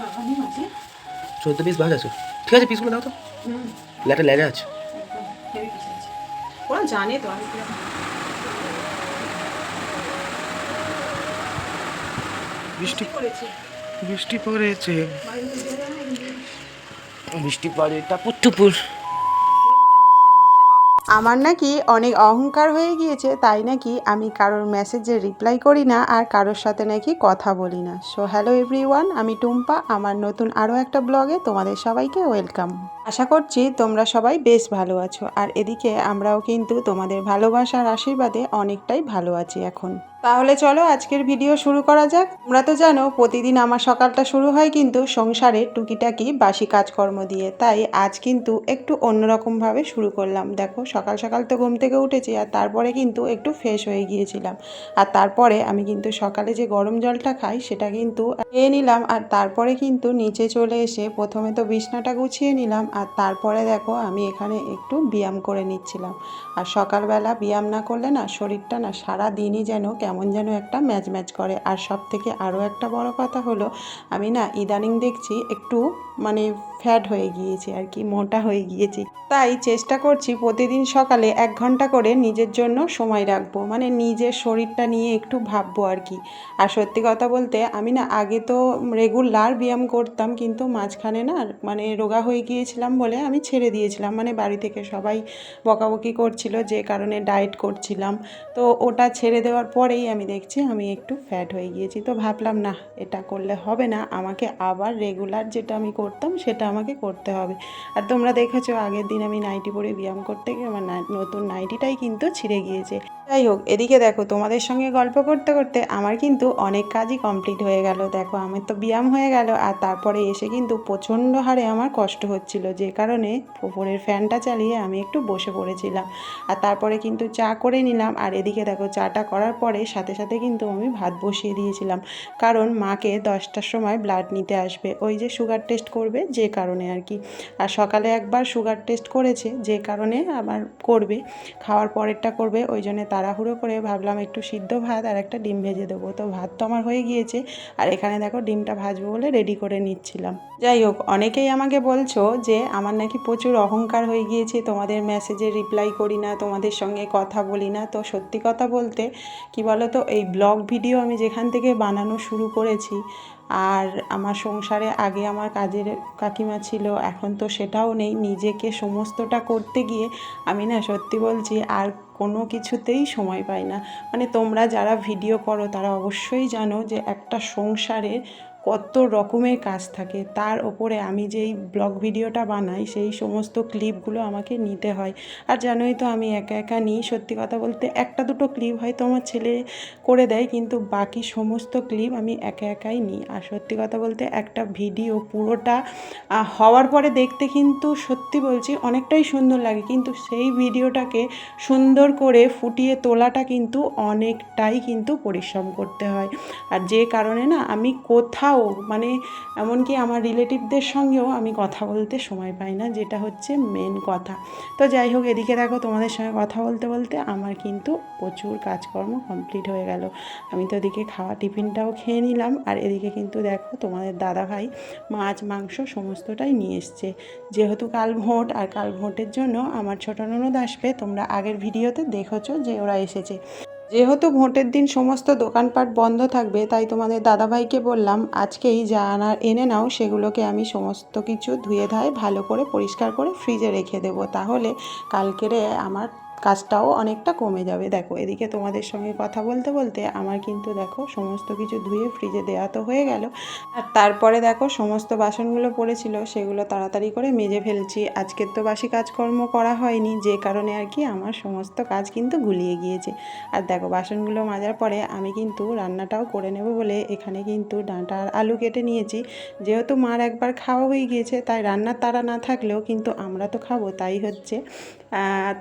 14 piece মাছ আছে, ঠিক আছে পিসগুলো দাও তো। লেটা লেজা আছে, ওরা জানে তো আমি বৃষ্টি করেছি। বৃষ্টি পড়েছে, বৃষ্টি পড়ে টাপুর টুপুর। আমার নাকি অনেক অহংকার হয়ে গিয়েছে, তাই নাকি আমি কারোর মেসেজে রিপ্লাই করি না আর কারোর সাথে নাকি কথা বলি না। সো হ্যালো এভরিওয়ান, আমি টুম্পা, আমার নতুন আরও একটা ব্লগে তোমাদের সবাইকে ওয়েলকাম। আশা করছি তোমরা সবাই বেশ ভালো আছো, আর এদিকে আমরাও কিন্তু তোমাদের ভালোবাসার আশীর্বাদে অনেকটাই ভালো আছি এখন। তাহলে চলো আজকের ভিডিও শুরু করা যাক। তোমরা তো জানো প্রতিদিন আমার সকালটা শুরু হয় কিন্তু সংসারের টুকিটাকি বাসি কাজকর্ম দিয়ে, তাই আজ কিন্তু একটু অন্যরকমভাবে শুরু করলাম। দেখো সকাল সকাল তো ঘুম থেকে উঠেছি আর তারপরে কিন্তু একটু ফ্রেশ হয়ে গিয়েছিলাম, আর তারপরে আমি কিন্তু সকালে যে গরম জলটা খাই সেটা কিন্তু খেয়ে নিলাম, আর তারপরে কিন্তু নিচে চলে এসে প্রথমে তো বিছনাটা গুছিয়ে নিলাম, আর তারপরে দেখো আমি এখানে একটু ব্যায়াম করে নিচ্ছিলাম। আর সকালবেলা ব্যায়াম না করলে না শরীরটা না সারা দিনই যেন কেমন যেন একটা ম্যাচ ম্যাচ করে। আর সব থেকে আরও একটা বড় কথা হলো, আমি না ইদানিং দেখছি একটু মানে ফ্যাট হয়ে গিয়েছি আর কি, মোটা হয়ে গিয়েছি। তাই চেষ্টা করছি প্রতিদিন সকালে 1 ঘন্টা করে নিজের জন্য সময় রাখবো, মানে নিজের শরীরটা নিয়ে একটু ভাববো আর কি। আর সত্যি কথা বলতে আমি না আগে তো রেগুলার ব্যায়াম করতাম, কিন্তু মাঝখানে না মানে রোগা হয়ে গিয়েছিলাম বলে আমি ছেড়ে দিয়েছিলাম। মানে বাড়ি থেকে সবাই বকাবকি করছিল যে কারণে ডায়েট করছিলাম, তো ওটা ছেড়ে দেওয়ার পরেই আমি দেখছি আমি একটু ফ্যাট হয়ে গিয়েছি। তো ভাবলাম না এটা করলে হবে না, আমাকে আবার রেগুলার যেটা আমি করতাম সেটা আমাকে করতে হবে। আর তোমরা দেখেছো আগের দিন আমি নাইটি পরে ব্যায়াম করতে গিয়ে আমার নতুন নাইটিটাই কিন্তু ছিঁড়ে গিয়েছে। যাই হোক, এদিকে দেখো তোমাদের সঙ্গে গল্প করতে করতে আমার কিন্তু অনেক কাজই কমপ্লিট হয়ে গেল। দেখো আমার তো ব্যায়াম হয়ে গেল, আর তারপরে এসে কিন্তু প্রচণ্ড হারে আমার কষ্ট হচ্ছিল, যে কারণে উপরের ফ্যানটা চালিয়ে আমি একটু বসে পড়েছিলাম। আর তারপরে কিন্তু চা করে নিলাম, আর এদিকে দেখো চাটা করার পরে সাথে সাথে কিন্তু আমি ভাত বসিয়ে দিয়েছিলাম, কারণ মাকে 10টার সময় ব্লাড নিতে আসবে, ওই যে সুগার টেস্ট করবে যে কারণে আর কি। আর সকালে একবার সুগার টেস্ট করেছে যে কারণে আবার করবে, খাওয়ার পরেরটা করবে, ওই জন্য তাড়াহুড়ো করে ভাবলাম একটু সিদ্ধ ভাত আর একটা ডিম ভেজে দেবো। তো ভাত তো আমার হয়ে গিয়েছে, আর এখানে দেখো ডিমটা ভাজবো বলে রেডি করে নিচ্ছিলাম। যাই হোক, অনেকেই আমাকে বলছো যে আমার নাকি প্রচুর অহংকার হয়ে গিয়েছে, তোমাদের মেসেজে রিপ্লাই করি না, তোমাদের সঙ্গে কথা বলি না। তো সত্যি কথা বলতে কি বলো তো, এই ব্লগ ভিডিও আমি যেখান থেকে বানানো শুরু করেছি, আর আমার সংসারে আগে আমার কাজের কাকিমা ছিল, এখন তো সেটাও নেই, নিজেকে সমস্তটা করতে গিয়ে আমি না সত্যি বলছি আর কোনো কিছুতেই সময় পাই না। মানে তোমরা যারা ভিডিও করো তারা অবশ্যই জানো যে একটা সংসারে কত রকমের কাজ থাকে, তার ওপরে আমি যেই ব্লগ ভিডিওটা বানাই সেই সমস্ত ক্লিপগুলো আমাকে নিতে হয়। আর জানোই তো আমি একা একা নিই, সত্যি কথা বলতে একটা দুটো ক্লিপ হয়তো আমার ছেলে করে দেয়, কিন্তু বাকি সমস্ত ক্লিপ আমি একা একাই নিই। আর সত্যি কথা বলতে একটা ভিডিও পুরোটা হওয়ার পরে দেখতে কিন্তু সত্যি বলছি অনেকটাই সুন্দর লাগে, কিন্তু সেই ভিডিওটাকে সুন্দর করে ফুটিয়ে তোলাটা কিন্তু অনেকটাই কিন্তু পরিশ্রম করতে হয়। আর যে কারণে না আমি কোথাও মানে এমনকি আমার রিলেটিভদের সঙ্গেও আমি কথা বলতে সময় পাই না, যেটা হচ্ছে মেন কথা। তো যাই হোক, এদিকে দেখো তোমাদের সঙ্গে কথা বলতে বলতে আমার কিন্তু প্রচুর কাজকর্ম কমপ্লিট হয়ে গেল। আমি তো এদিকে খাওয়া টিফিনটাও খেয়ে নিলাম, আর এদিকে কিন্তু দেখো তোমাদের দাদাভাই মাছ মাংস সমস্তটাই নিয়ে এসছে, যেহেতু কাল ভোট, আর কাল ভোটের জন্য আমার ছোটো ননদ আসবে, তোমরা আগের ভিডিওতে দেখেছো যে ওরা এসেছে। যেহেতু ভোটের দিন সমস্ত দোকানপাট বন্ধ থাকবে, তাই তোমাদের দাদাভাইকে বললাম আজকেই যা আনার এনে নাও, সেগুলোকে আমি সমস্ত কিছু ধুয়ে ধায়ে ভালো করে পরিষ্কার করে ফ্রিজে রেখে দেবো, তাহলে কালকেরে আমার কাজটাও অনেকটা কমে যাবে। দেখো এদিকে তোমাদের সঙ্গে কথা বলতে বলতে আমার কিন্তু দেখো সমস্ত কিছু ধুয়ে ফ্রিজে দেওয়া তো হয়ে গেল, আর তারপরে দেখো সমস্ত বাসনগুলো পড়েছিল সেগুলো তাড়াতাড়ি করে মেজে ফেলছি। আজকের তো বাসি কাজকর্ম করা হয়নি, যে কারণে আর কি আমার সমস্ত কাজ কিন্তু গুলিয়ে গিয়েছে। আর দেখো বাসনগুলো মাজার পরে আমি কিন্তু রান্নাটাও করে নেব বলে এখানে কিন্তু ডাঁটা আর আলু কেটে নিয়েছি। যেহেতু মার একবার খাওয়া হয়ে গিয়েছে, তাই রান্নার তাড়া না থাকলেও কিন্তু আমরা তো খাবো, তাই হচ্ছে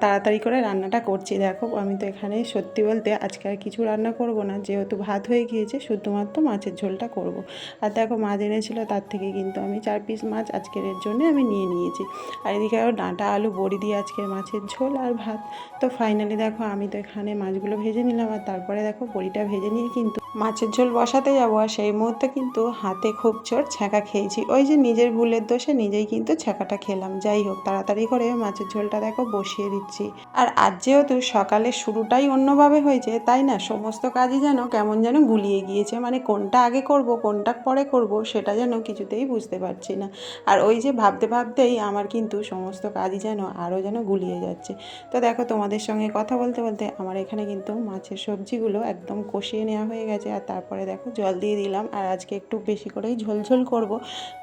তাড়াতাড়ি করে রান্নাটা করছি। দেখো আমি তো এখানে সত্যি বলতে আজকে আর কিছু রান্না করব না, যেহেতু ভাত হয়ে গিয়েছে, শুধুমাত্র মাছের ঝোলটা করব। আর দেখো মাছ এনেছিল, তার থেকে কিন্তু আমি 4 পিস মাছ আজকের এর জন্য আমি নিয়ে নিয়েছি। আর এদিকে আরও ডাঁটা আলু বড়ি দিয়ে আজকের মাছের ঝোল আর ভাত। তো ফাইনালি দেখো আমি তো এখানে মাছগুলো ভেজে নিলাম, আর তারপরে দেখো বড়িটা ভেজে নিয়ে কিন্তু মাছের ঝোল বসাতে যাবো আর সেই মুহূর্তে কিন্তু হাতে খুব জোর ছ্যাঁকা খেয়েছি। ওই যে নিজের ভুলের দোষে নিজেই কিন্তু ছ্যাঁকাটা খেলাম। যাই হোক, তাড়াতাড়ি করে মাছের ঝোলটা দেখো বসিয়ে দিচ্ছি। আর আজ যেহেতু সকালের শুরুটাই অন্যভাবে হয়েছে, তাই না সমস্ত কাজই যেন কেমন যেন গুলিয়ে গিয়েছে। মানে কোনটা আগে করব কোনটা পরে করব সেটা যেন কিছুতেই বুঝতে পারছি না। আর ওই যে ভাবতে ভাবতেই আমার কিন্তু সমস্ত কাজই যেন আরও যেন গুলিয়ে যাচ্ছে। তো দেখো, তোমাদের সঙ্গে কথা বলতে বলতে আমার এখানে কিন্তু মাছের সবজিগুলো একদম কষিয়ে নেওয়া হয়ে গেছে। আর তারপরে দেখো জল দিয়ে দিলাম। আর আজকে একটু বেশি করেই ঝোল করব,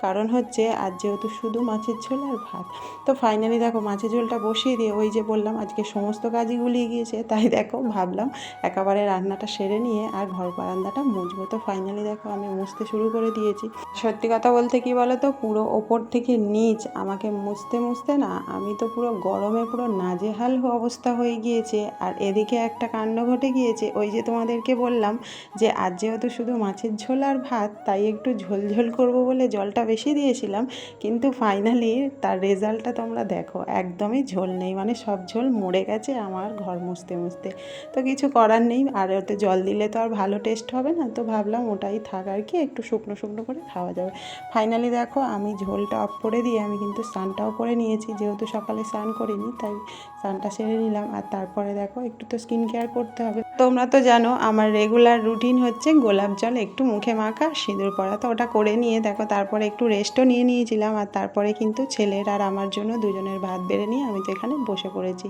কারণ হচ্ছে আজ যেহেতু শুধু মাছের ঝোল আর ভাত। তো ফাইনালি দেখো মাছের ঝোলটা বসিয়ে দিয়ে, ওই যে বললাম আজকে সমস্ত কাজই গুলিয়ে গিয়েছে, তাই দেখো ভাবলাম একেবারে রান্নাটা সেরে নিয়ে আর ঘর বারান্দাটা মুছবো। তো ফাইনালি দেখো আমি মুছতে শুরু করে দিয়েছি। সত্যি কথা বলতে কি বলো তো, পুরো ওপর থেকে নিচ আমাকে মুছতে না আমি তো পুরো গরমে পুরো নাজেহাল অবস্থা হয়ে গিয়েছে। আর এদিকে একটা কাণ্ড ঘটে গিয়েছে, ওই যে তোমাদেরকে বললাম যে আজ যেহেতু শুধু মাছের ঝোল আর ভাত, তাই একটু ঝোল করবো বলে জলটা বেশি দিয়েছিলাম। কিন্তু ফাইনালি তার রেজাল্টটা তোমরা দেখো, একদমই ঝোল নেই। মানে সব ঝোল মরে গেছে আমার ঘর মুছতে। তো কিছু করার নেই, আর ওতে জল দিলে তো আর ভালো টেস্ট হবে না। তো ভাবলাম ওটাই থাক আর কি, একটু শুকনো করে খাওয়া যাবে। ফাইনালি দেখো আমি ঝোলটা অফ করে দিয়ে আমি কিন্তু স্নানটাও করে নিয়েছি। যেহেতু সকালে স্নান করিনি, তাই স্নানটা সেরে নিলাম। আর তারপরে দেখো একটু তো স্কিন কেয়ার করতে হবে। তোমরা তো জানো আমার রেগুলার রুটিন হচ্ছে গোলাপ জল একটু মুখে মাখা, সিঁদুর পরা। তো ওটা করে নিয়ে দেখো তারপরে একটু রেস্টও নিয়েছিলাম। আর তারপরে কিন্তু ছেলের আর আমার জন্য দুজনের ভাত বেড়ে নিয়ে আমি তো এখানে বসে পড়েছি।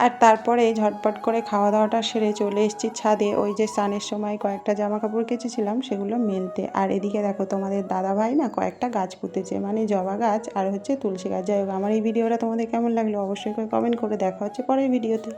আর তারপরে ঝটপট করে খাওয়া দাওয়াটা সেরে চলে এসেছি ছাদে। ওই যে স্নানের সময় কয়েকটা জামা কাপড় কেচেছিলাম সেগুলো মেলতে। আর এদিকে দেখো তোমাদের দাদা ভাই না কয়েকটা গাছ পুঁতেছে, মানে জবা গাছ আর হচ্ছে তুলসী গাছ। যাই হোক, আমার এই ভিডিওটা তোমাদের কেমন লাগলো অবশ্যই করে কমেন্ট করে। দেখা হচ্ছে পরের ভিডিওতে।